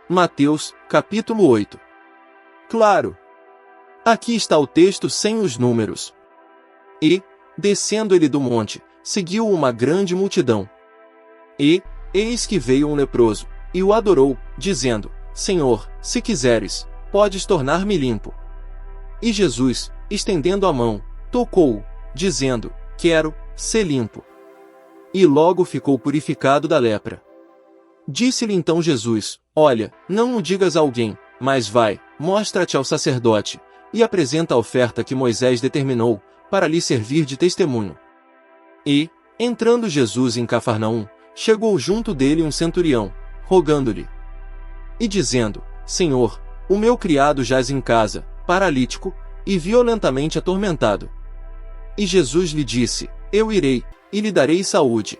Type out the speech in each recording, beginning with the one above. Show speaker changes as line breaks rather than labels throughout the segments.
Mateus, capítulo 8. Claro. Aqui está o texto sem os números. E, descendo ele do monte, seguiu uma grande multidão. E, eis que veio um leproso, e o adorou, dizendo: Senhor, se quiseres, podes tornar-me limpo. E Jesus, estendendo a mão, tocou-o, dizendo: Quero, ser limpo. E logo ficou purificado da lepra. Disse-lhe então Jesus: Olha, não o digas a alguém, mas vai, mostra-te ao sacerdote, e apresenta a oferta que Moisés determinou, para lhe servir de testemunho. E, entrando Jesus em Cafarnaum, chegou junto dele um centurião, rogando-lhe, e dizendo: Senhor, o meu criado jaz em casa, paralítico, e violentamente atormentado. E Jesus lhe disse: Eu irei, e lhe darei saúde.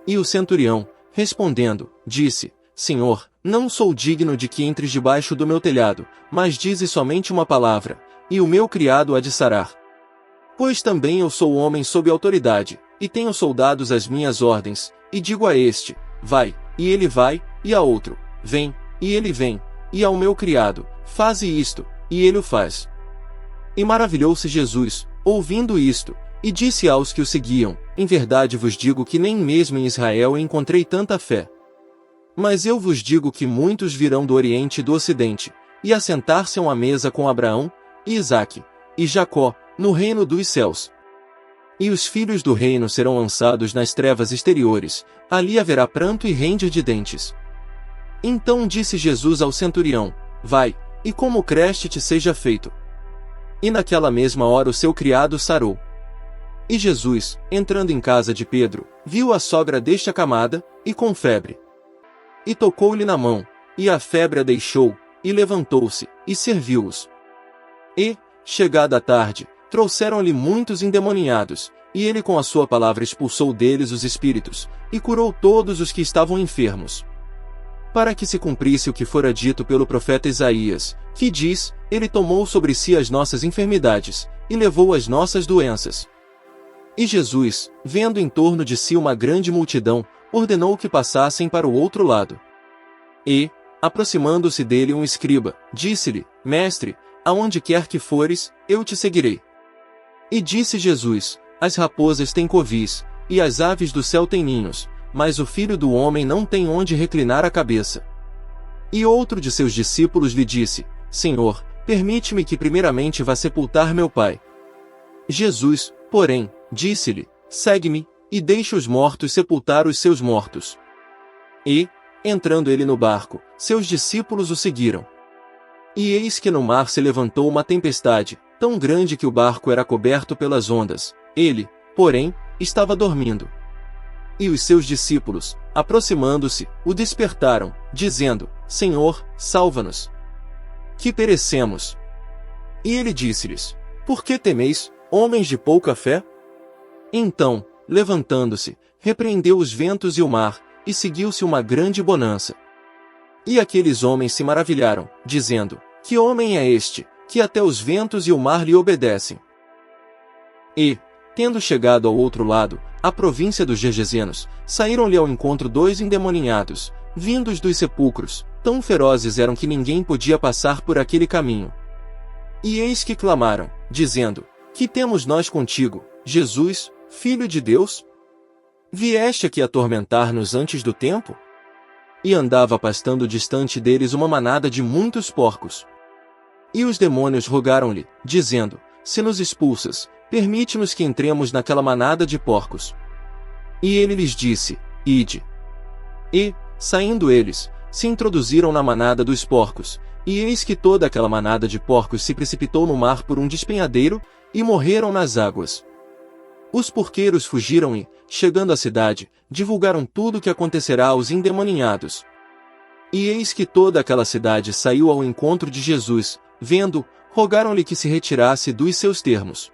E o centurião, respondendo, disse: Senhor, não sou digno de que entres debaixo do meu telhado, mas dize somente uma palavra, e o meu criado há de sarar. Pois também eu sou homem sob autoridade, e tenho soldados às minhas ordens, e digo a este: vai, e ele vai, e a outro: vem, e ele vem, e ao meu criado: faze isto, e ele o faz. E maravilhou-se Jesus, ouvindo isto, e disse aos que o seguiam: Em verdade vos digo que nem mesmo em Israel encontrei tanta fé. Mas eu vos digo que muitos virão do Oriente e do Ocidente, e assentar-se-ão à mesa com Abraão, e Isaque, e Jacó, no reino dos céus. E os filhos do reino serão lançados nas trevas exteriores, ali haverá pranto e ranger de dentes. Então disse Jesus ao centurião: Vai, e como creste te seja feito. E naquela mesma hora o seu criado sarou. E Jesus, entrando em casa de Pedro, viu a sogra deste acamada, e com febre. E tocou-lhe na mão, e a febre a deixou, e levantou-se, e serviu-os. E, chegada a tarde, trouxeram-lhe muitos endemoniados, e ele com a sua palavra expulsou deles os espíritos, e curou todos os que estavam enfermos. Para que se cumprisse o que fora dito pelo profeta Isaías, que diz: Ele tomou sobre si as nossas enfermidades, e levou as nossas doenças. E Jesus, vendo em torno de si uma grande multidão, ordenou que passassem para o outro lado. E, aproximando-se dele um escriba, disse-lhe: Mestre, aonde quer que fores, eu te seguirei. E disse Jesus: As raposas têm covis, e as aves do céu têm ninhos, mas o Filho do Homem não tem onde reclinar a cabeça. E outro de seus discípulos lhe disse: Senhor, permite-me que primeiramente vá sepultar meu pai. Jesus, porém, disse-lhe: Segue-me, e deixe os mortos sepultar os seus mortos. E, entrando ele no barco, seus discípulos o seguiram. E eis que no mar se levantou uma tempestade, tão grande que o barco era coberto pelas ondas. Ele, porém, estava dormindo. E os seus discípulos, aproximando-se, o despertaram, dizendo: Senhor, salva-nos, que perecemos. E ele disse-lhes: Por que temeis, homens de pouca fé? Então, levantando-se, repreendeu os ventos e o mar, e seguiu-se uma grande bonança. E aqueles homens se maravilharam, dizendo: Que homem é este, que até os ventos e o mar lhe obedecem? E, tendo chegado ao outro lado, a província dos Gergesenos, saíram-lhe ao encontro 2 endemoniados, vindos dos sepulcros, tão ferozes eram que ninguém podia passar por aquele caminho. E eis que clamaram, dizendo: Que temos nós contigo, Jesus, Filho de Deus? Vieste aqui atormentar-nos antes do tempo? E andava pastando distante deles uma manada de muitos porcos. E os demônios rogaram-lhe, dizendo: Se nos expulsas, permite-nos que entremos naquela manada de porcos. E ele lhes disse: Ide. E, saindo eles, se introduziram na manada dos porcos, e eis que toda aquela manada de porcos se precipitou no mar por um despenhadeiro, e morreram nas águas. Os porqueiros fugiram e, chegando à cidade, divulgaram tudo o que acontecerá aos endemoniados. E eis que toda aquela cidade saiu ao encontro de Jesus, vendo, rogaram-lhe que se retirasse dos seus termos.